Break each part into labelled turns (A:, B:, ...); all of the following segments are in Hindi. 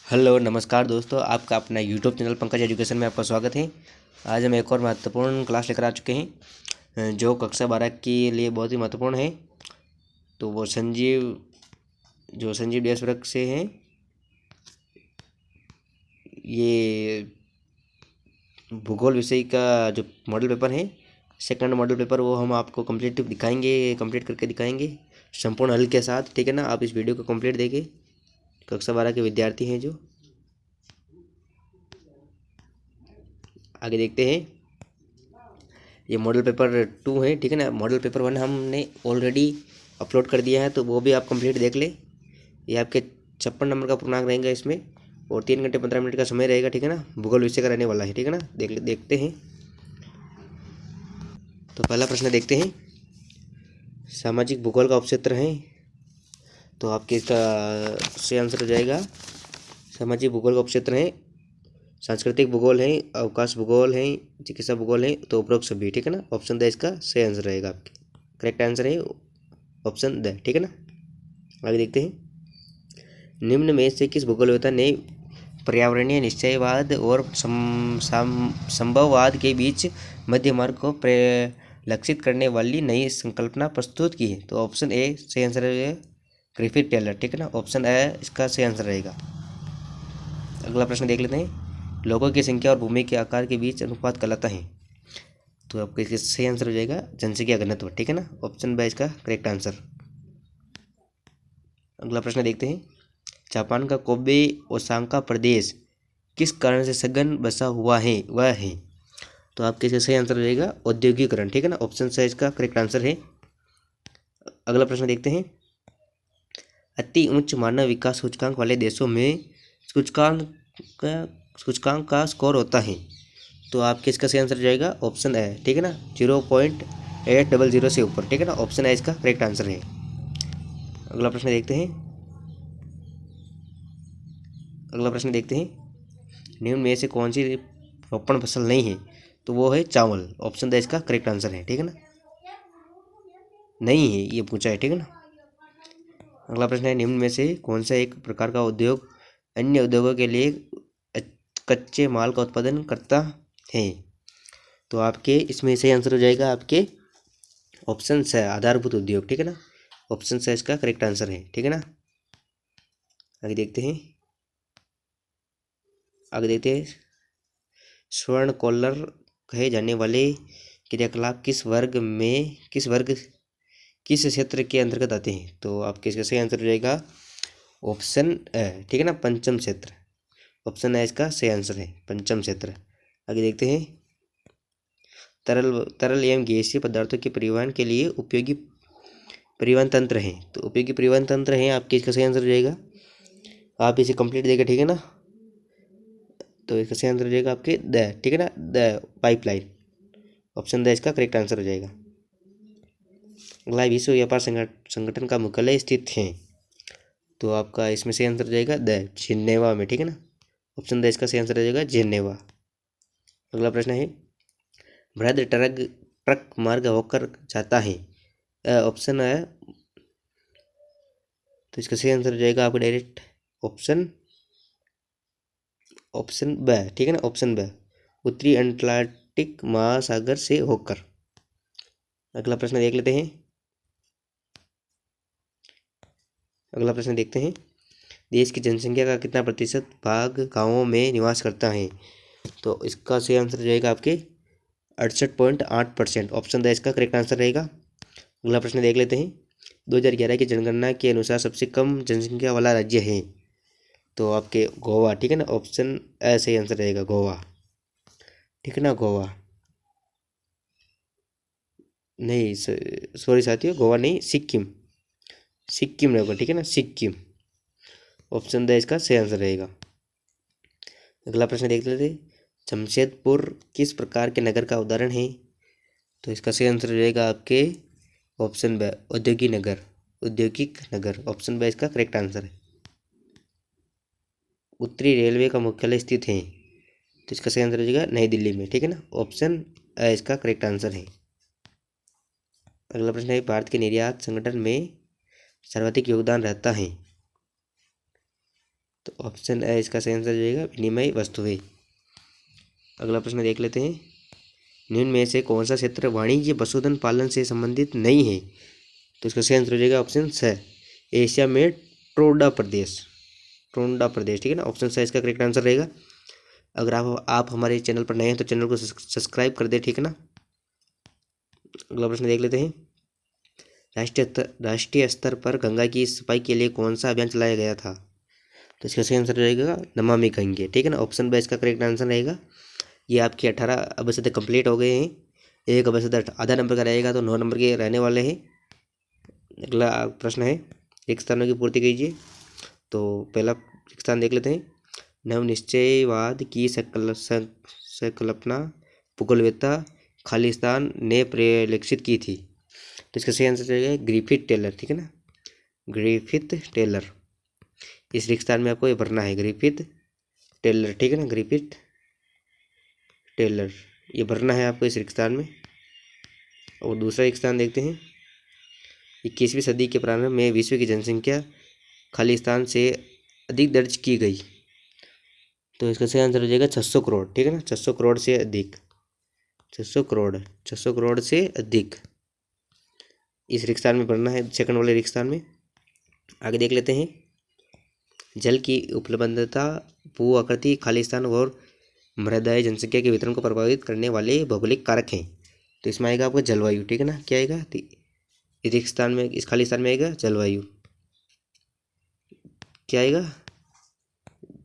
A: हेलो नमस्कार दोस्तों, आपका अपना यूट्यूब चैनल पंकज एजुकेशन में आपका स्वागत है। आज हम एक और महत्वपूर्ण क्लास लेकर आ चुके हैं जो कक्षा 12 के लिए बहुत ही महत्वपूर्ण है। तो वो संजीव DS वर्ग से हैं। ये भूगोल विषय का जो मॉडल पेपर है, सेकंड मॉडल पेपर, वो हम आपको कंप्लीट करके दिखाएंगे संपूर्ण हल के साथ। ठीक है ना। आप इस वीडियो को कंप्लीट देखिए। कक्षा 12 के विद्यार्थी हैं जो आगे देखते हैं। ये मॉडल पेपर 2 है। ठीक है ना। मॉडल पेपर 1 हमने ऑलरेडी अपलोड कर दिया है, तो वो भी आप कंप्लीट देख ले। ये आपके 56 नंबर का पूर्णांक रहेगा इसमें, और 3 घंटे 15 मिनट का समय रहेगा। ठीक है ना। भूगोल विषय का रहने वाला है। ठीक है ना। देखते हैं। तो पहला प्रश्न देखते हैं। सामाजिक भूगोल का उपक्षेत्र है, तो आपके इसका सही आंसर हो जाएगा सामाजिक भूगोल का उपक्षेत्र है। सांस्कृतिक भूगोल है, अवकाश भूगोल है, चिकित्सा भूगोल है, तो उपरोक्त सभी। ठीक है ना। ऑप्शन द इसका सही आंसर रहेगा। आपके करेक्ट आंसर है ऑप्शन द। ठीक है ना। आगे देखते हैं। निम्न में से किस भूगोलवेत्ता ने पर्यावरणीय निश्चयवाद और संभववाद के बीच मध्य मार्ग को लक्षित करने वाली नई संकल्पना प्रस्तुत की है? तो ऑप्शन ए सही आंसर है ग्रिफिथ टेलर। ठीक है ना। ऑप्शन ए इसका सही आंसर रहेगा। अगला प्रश्न देख लेते हैं। लोगों की संख्या और भूमि के आकार के बीच अनुपात कहलाता है? तो आपका इसका सही आंसर हो जाएगा जनसंख्या घनत्व। ठीक है ना। ऑप्शन बी इसका करेक्ट आंसर। अगला प्रश्न देखते हैं। जापान का कोबे ओसाका प्रदेश किस कारण से सघन बसा हुआ है? वह है, तो आपके इसका सही आंसर हो जाएगा औद्योगिकरण। ठीक है ना। ऑप्शन सी इसका करेक्ट आंसर है। अगला प्रश्न देखते हैं। अति उच्च मानव विकास सूचकांक वाले देशों में सूचकांक का स्कोर होता है, तो आपके इसका सही आंसर हो जाएगा ऑप्शन ए। ठीक है ना। 0.800 से ऊपर। ठीक है ना। ऑप्शन ए इसका करेक्ट आंसर है। अगला प्रश्न देखते हैं। निम्न में से कौन सी रोपण फसल नहीं है? तो वो है चावल। ऑप्शन द इसका करेक्ट आंसर है। ठीक है ना। नहीं है ये पूछा है। ठीक है ना। अगला प्रश्न है। निम्न में से कौन सा एक प्रकार का उद्योग अन्य उद्योगों के लिए कच्चे माल का उत्पादन करता है? तो आपके इसमें सही आंसर हो जाएगा आपके ऑप्शन से आधारभूत उद्योग। ठीक है ना। ऑप्शन से इसका करेक्ट आंसर है। ठीक है ना। आगे देखते हैं। स्वर्ण कॉलर कहे जाने वाले क्रियाकलाप किस क्षेत्र के अंतर्गत आते हैं? तो आपके इसका सही आंसर हो जाएगा ऑप्शन ए। ठीक है ना। पंचम क्षेत्र। ऑप्शन ए इसका सही आंसर है पंचम क्षेत्र। आगे देखते हैं। तरल एवं गैसीय पदार्थों के परिवहन के लिए उपयोगी परिवहन तंत्र है, तो उपयोगी परिवहन तंत्र है आपके इसका सही आंसर हो जाएगा। आप इसे कंप्लीट देगा। ठीक है ना। तो इसका सही आंसर हो जाएगा आपके द। ठीक है ना। The pipeline. ऑप्शन द इसका करेक्ट आंसर हो जाएगा। अगला विश्व व्यापार संगठन का मुख्यालय स्थित है, तो आपका इसमें सही आंसर हो जाएगा द जिनेवा में। ठीक है ना। ऑप्शन द इसका सही आंसर हो जाएगा जिनेवा। अगला प्रश्न है। बृहद ट्रक मार्ग होकर जाता है? ऑप्शन है, तो इसका सही आंसर हो जाएगा आपका डायरेक्ट ऑप्शन ब। ठीक है ना। ऑप्शन ब उत्तरी अटलांटिक महासागर से होकर। अगला प्रश्न देख लेते हैं। अगला प्रश्न देखते हैं। देश की जनसंख्या का कितना प्रतिशत भाग गांवों में निवास करता है? तो इसका सही आंसर हो जाएगा आपके 68.8%। ऑप्शन द इसका करेक्ट आंसर रहेगा। अगला प्रश्न देख लेते हैं। 2011 की जनगणना के अनुसार सबसे कम जनसंख्या वाला राज्य है, तो आपके गोवा। ठीक है ना। ऑप्शन ए सही आंसर रहेगा गोवा। ठीक है ना। गोवा नहीं, सॉरी साथियों, गोवा नहीं, सिक्किम रहेगा। ठीक है ना। सिक्किम। ऑप्शन द इसका सही आंसर रहेगा। अगला प्रश्न देख लेते हैं। जमशेदपुर किस प्रकार के नगर का उदाहरण है? तो इसका सही आंसर हो जाएगा आपके ऑप्शन ब औद्योगिक नगर। ऑप्शन ब इसका करेक्ट आंसर है। उत्तरी रेलवे का मुख्यालय स्थित है, तो इसका सही आंसर हो जाएगा नई दिल्ली में। ठीक है ना। ऑप्शन ए इसका करेक्ट आंसर है। अगला प्रश्न है। भारत के निर्यात संगठन में सर्वाधिक योगदान रहता है? तो ऑप्शन ए इसका सही आंसर हो जाएगा, विनिमय वस्तुएं। अगला प्रश्न देख लेते हैं। निम्न में से कौन सा क्षेत्र वाणिज्य पशुधन पालन से संबंधित नहीं है? तो इसका सही आंसर हो जाएगा ऑप्शन स, एशिया में टोंडा प्रदेश। टोंडा प्रदेश, ठीक है ना, ऑप्शन स इसका करेक्ट आंसर रहेगा। अगर आप हमारे चैनल पर नए हैं तो चैनल को सब्सक्राइब कर दे, ठीक है ना। अगला प्रश्न देख लेते हैं। राष्ट्रीय स्तर पर गंगा की सफाई के लिए कौन सा अभियान चलाया गया था? तो इसका सही आंसर रहेगा नमामि गंगे, ठीक है ना, ऑप्शन बी इसका करेक्ट आंसर रहेगा। ये आपके 18 अबसद कंप्लीट हो गए हैं। एक अबसद आधा नंबर का रहेगा तो 9 नंबर के रहने वाले हैं। अगला प्रश्न है, रिक्त स्थानों की पूर्ति कीजिए। तो पहला रिक्त स्थान देख लेते हैं। नवनिश्चयवाद की संकल्पना भूगोलवेत्ता खालिस्तान ने परिलक्षित की थी? तो इसका सही आंसर रहेगा ग्रिफिथ टेलर, ठीक है ना, ग्रिफिथ टेलर। इस रिक्त स्थान में आपको ये भरना है, ग्रिफिथ टेलर, ठीक है ना, ग्रिफिथ टेलर, ये भरना है आपको इस रिक्त स्थान में। और दूसरा रिक्त स्थान देखते हैं। 21वीं सदी के प्रारंभ में विश्व की जनसंख्या खालिस्तान से अधिक दर्ज की गई? तो इसका सही आंसर हो जाएगा 600 करोड़, ठीक है ना, 600 करोड़ से अधिक, 600 करोड़ से अधिक इस रिक्त स्थान में भरना है, सेकंड वाले रिक्त स्थान में। आगे देख लेते हैं। जल की उपलब्धता, भू आकृति, खालिस्तान और मृदाई जनसंख्या के वितरण को प्रभावित करने वाले भौगोलिक कारक हैं। तो इसमें आएगा आपको जलवायु, ठीक है ना, क्या आएगा इस रिक्त स्थान में, इस खालिस्तान में आएगा जलवायु, क्या आएगा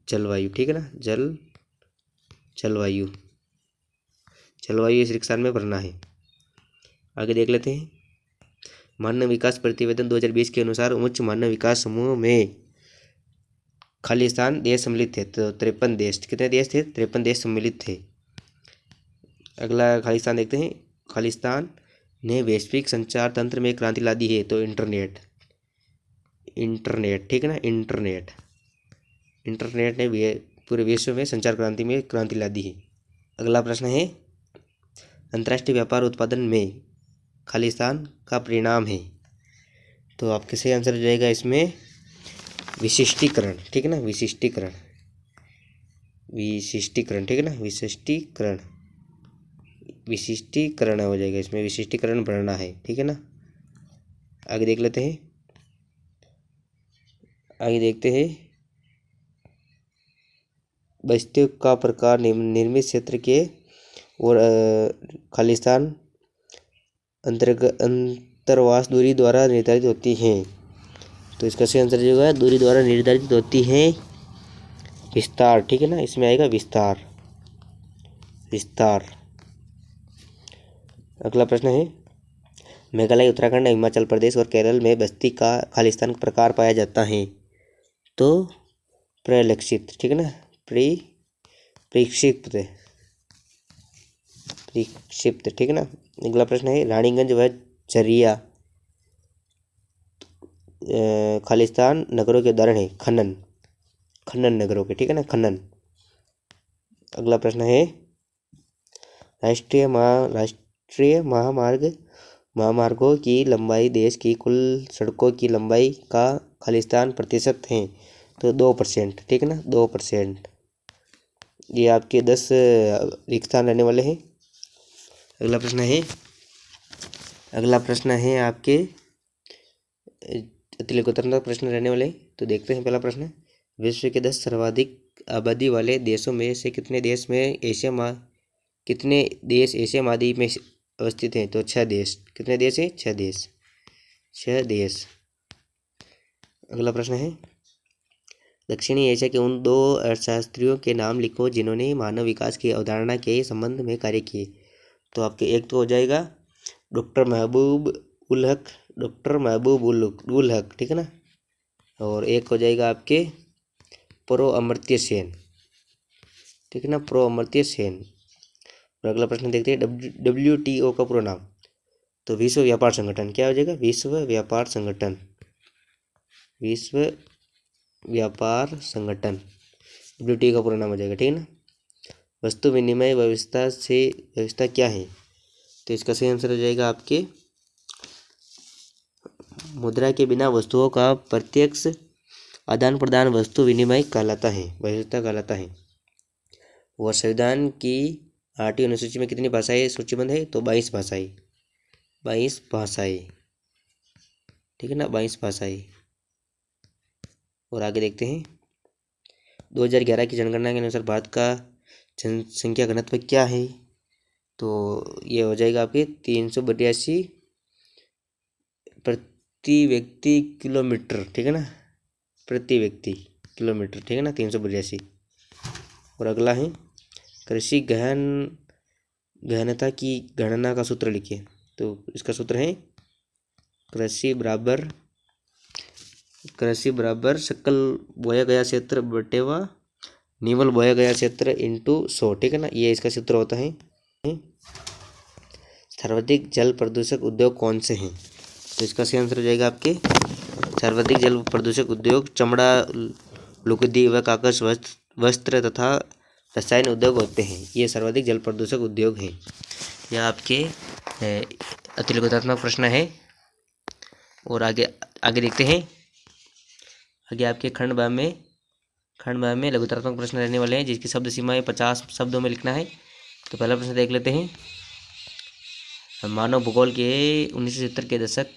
A: जलवायु, ठीक है ना, जलवायु इस रिक्त स्थान में भरना है। आगे देख लेते हैं। मानव विकास प्रतिवेदन 2020 के अनुसार उच्च मानव विकास समूह में खालिस्तान देश सम्मिलित थे। तो 53 देश, कितने देश थे? 53 देश सम्मिलित थे। अगला खालिस्तान देखते हैं। खालिस्तान ने वैश्विक संचार तंत्र में क्रांति ला दी है। तो इंटरनेट, ठीक है ना, इंटरनेट ने पूरे विश्व में संचार क्रांति में क्रांति ला दी है। अगला प्रश्न है, अंतर्राष्ट्रीय व्यापार उत्पादन में खालिस्तान का परिणाम है? तो आपके सही आंसर हो जाएगा इसमें विशिष्टीकरण, ठीक है ना, विशिष्टीकरण, ठीक है ना, विशिष्टीकरण हो जाएगा इसमें, विशिष्टीकरण बढ़ना है, ठीक है ना। आगे देख लेते हैं। आगे देखते हैं। बस्तियों का प्रकार निर्मित क्षेत्र के और खालिस्तान अंतर्वास दूरी द्वारा निर्धारित होती हैं। तो इसका सही आंसर जो है दूरी द्वारा निर्धारित होती है विस्तार, ठीक है ना, इसमें आएगा विस्तार। अगला प्रश्न है, मेघालय, उत्तराखंड, हिमाचल प्रदेश और केरल में बस्ती का खालिस्तान प्रकार पाया जाता है? तो प्रलक्षित, ठीक है ना, प्रक्षिप्त, ठीक है ना। अगला प्रश्न है, रानीगंज व झरिया खालिस्तान नगरों के उदाहरण है? खनन नगरों के, ठीक है ना, खनन। अगला प्रश्न है, राष्ट्रीय महामार्गों की लंबाई देश की कुल सड़कों की लंबाई का खालिस्तान प्रतिशत है? तो 2%, ठीक है ना, 2%। ये आपके 10 रिक्त स्थान रहने वाले हैं। अगला प्रश्न है आपके अतिलिखित प्रश्न रहने वाले। तो देखते हैं पहला प्रश्न। विश्व के 10 सर्वाधिक आबादी वाले देशों में से कितने देश एशिया महाद्वीप में अवस्थित हैं? तो 6 देश। कितने देश हैं? 6 देश। अगला प्रश्न है, दक्षिणी एशिया के उन 2 अर्थशास्त्रियों के नाम लिखो जिन्होंने मानव विकास की अवधारणा के संबंध में कार्य किए। तो आपके एक तो हो जाएगा डॉक्टर महबूब उल हक, ठीक है ना, और एक हो जाएगा आपके प्रो अमर्त्य सेन, ठीक है ना, प्रो अमर्त्य सेन। और अगला प्रश्न देखते हैं, WTO का पूरा नाम? तो विश्व व्यापार संगठन। क्या हो जाएगा? विश्व व्यापार संगठन, WTO का पूरा नाम हो जाएगा, ठीक है ना। वस्तु विनिमय व्यवस्था क्या है? तो इसका सही आंसर हो जाएगा आपके मुद्रा के बिना वस्तुओं का प्रत्यक्ष आदान प्रदान वस्तु विनिमय कहलाता है। और संविधान की 8वीं अनुसूची में कितनी भाषाएं सूचीबद्ध है? तो 22 भाषाएं, ठीक है ना, 22 भाषाएं। और आगे देखते हैं, 2011 की जनगणना के अनुसार भारत का जनसंख्या घनत्व क्या है? तो ये हो जाएगा आपके 382 प्रति व्यक्ति किलोमीटर, ठीक है ना, प्रति व्यक्ति किलोमीटर, ठीक है ना, 382। और अगला है, कृषि गहनता की गणना का सूत्र लिखिए। तो इसका सूत्र है कृषि बराबर सकल बोया गया क्षेत्र बटेवा निवल बोया गया क्षेत्र इंटू 100, ठीक है ना, ये इसका सूत्र होता है। सर्वाधिक जल प्रदूषक उद्योग कौन से हैं? तो इसका सही आंसर हो जाएगा आपके सर्वाधिक जल प्रदूषक उद्योग चमड़ा, लुगदी व कागज वस्त्र तथा रसायन उद्योग होते हैं। ये सर्वाधिक जल प्रदूषक उद्योग हैं। यह आपके अतिलघुतात्मक प्रश्न है। और आगे देखते हैं, आगे आपके खंड भाग में लघुतात्मक प्रश्न रहने वाले हैं, जिसकी शब्द सीमाएं 50 शब्दों में लिखना है। तो पहला प्रश्न देख लेते हैं, मानव भूगोल के 1970 के दशक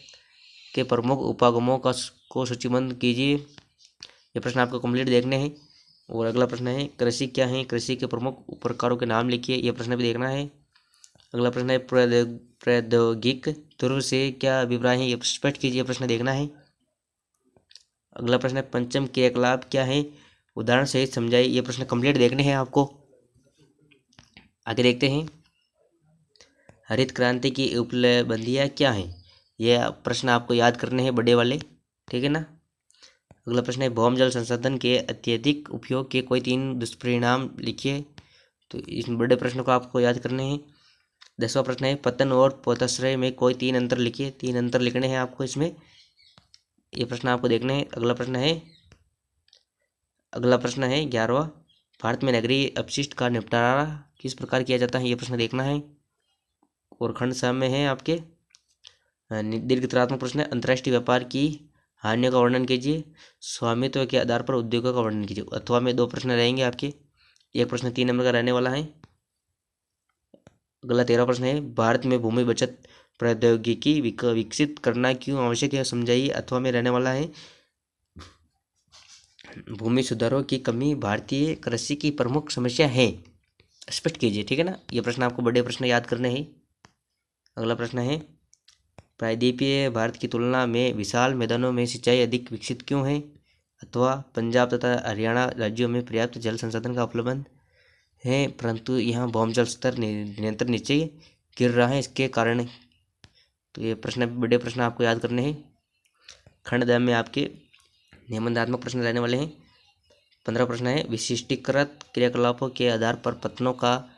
A: के प्रमुख उपागमों को सूचीबद्ध कीजिए। ये प्रश्न आपको कंप्लीट देखने हैं। और अगला प्रश्न है, कृषि क्या है? कृषि के प्रमुख प्रकारों के नाम लिखिए। यह प्रश्न भी देखना है। अगला प्रश्न है, प्रौद्योगिक ध्रुव से क्या अभिप्राय है? ये स्पष्ट कीजिए, प्रश्न देखना है। अगला प्रश्न है, पंचम क्रियाकलाप क्या है? उदाहरण सहित समझाइए। ये प्रश्न कंप्लीट देखने हैं आपको। आगे देखते हैं, हरित क्रांति की उपलब्धियां क्या हैं? ये प्रश्न आपको याद करने हैं, बड़े वाले, ठीक है ना। अगला प्रश्न है, भौम जल संसाधन के अत्यधिक उपयोग के कोई 3 दुष्परिणाम लिखिए। तो इस बड़े प्रश्न को आपको याद करने हैं। 10वां प्रश्न है, पतन और पोताश्रय में कोई 3 अंतर लिखिए। 3 अंतर लिखने हैं आपको इसमें, ये प्रश्न आपको देखने हैं। अगला प्रश्न है 11वां, भारत में नगरीय अपशिष्ट का निपटारा किस प्रकार किया जाता है? ये प्रश्न देखना है। और खंड 7 में है आपके दीर्घित्रात्मक प्रश्न है, अंतर्राष्ट्रीय व्यापार की हानियों का वर्णन कीजिए। स्वामित्व के आधार पर उद्योगों का वर्णन कीजिए। अथवा में 2 प्रश्न रहेंगे आपके, एक प्रश्न 3 नंबर का रहने वाला है। अगला 13वां प्रश्न है, भारत में भूमि बचत प्रौद्योगिकी विकसित करना क्यों आवश्यक है? समझाइए। अथवा में रहने वाला है, भूमि सुधारों की कमी भारतीय कृषि की प्रमुख समस्या है, स्पष्ट कीजिए, ठीक है ना। ये प्रश्न आपको बड़े प्रश्न याद करने हैं। अगला प्रश्न है, प्रायद्वीपीय भारत की तुलना में विशाल मैदानों में सिंचाई अधिक विकसित क्यों है? अथवा पंजाब तथा हरियाणा राज्यों में पर्याप्त जल संसाधन का उपलब्ध है, परंतु यहाँ भौमजल स्तर निरंतर नीचे गिर रहा है, इसके कारण। तो ये प्रश्न बड़े प्रश्न आपको याद करने हैं। खंड 10 में आपके निबंधात्मक प्रश्न रहने वाले हैं। 15 प्रश्न है, विशिष्टीकृत क्रियाकलापों के आधार पर पतनों का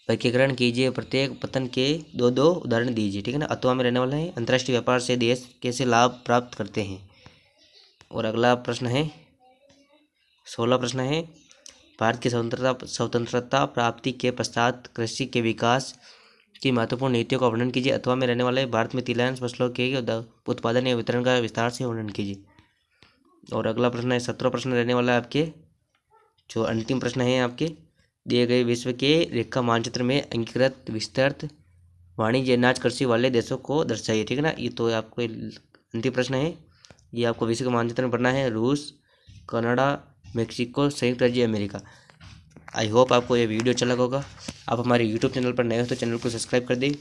A: वर्गीकरण कीजिए। प्रत्येक पतन के 2 उदाहरण दीजिए, ठीक है ना। अथवा में रहने वाला है, अंतर्राष्ट्रीय व्यापार से देश कैसे लाभ प्राप्त करते हैं। और अगला प्रश्न है 16 प्रश्न है, भारत की स्वतंत्रता प्राप्ति के पश्चात कृषि के विकास की महत्वपूर्ण नीतियों का वर्णन कीजिए। अथवा में रहने वाला है, भारत में तिलहन फसलों के उत्पादन या वितरण का विस्तार से वर्णन कीजिए। और अगला प्रश्न है 17 प्रश्न रहने वाला है आपके, जो अंतिम प्रश्न है आपके, दिए गए विश्व के रेखा मानचित्र में अंगीकृत विस्तृत वाणिज्य अनाज कृषि वाले देशों को दर्शाइए, ठीक है ना। ये तो आपको अंतिम प्रश्न है, ये आपको विश्व का मानचित्र में पढ़ना है। रूस, कनाडा, मेक्सिको, संयुक्त राज्य अमेरिका। आई होप आपको ये वीडियो अच्छा लगा होगा। आप हमारे यूट्यूब चैनल पर नए हो तो चैनल को सब्सक्राइब कर दें।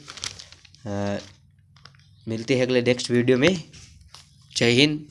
A: मिलते हैं अगले नेक्स्ट वीडियो में। जय हिंद।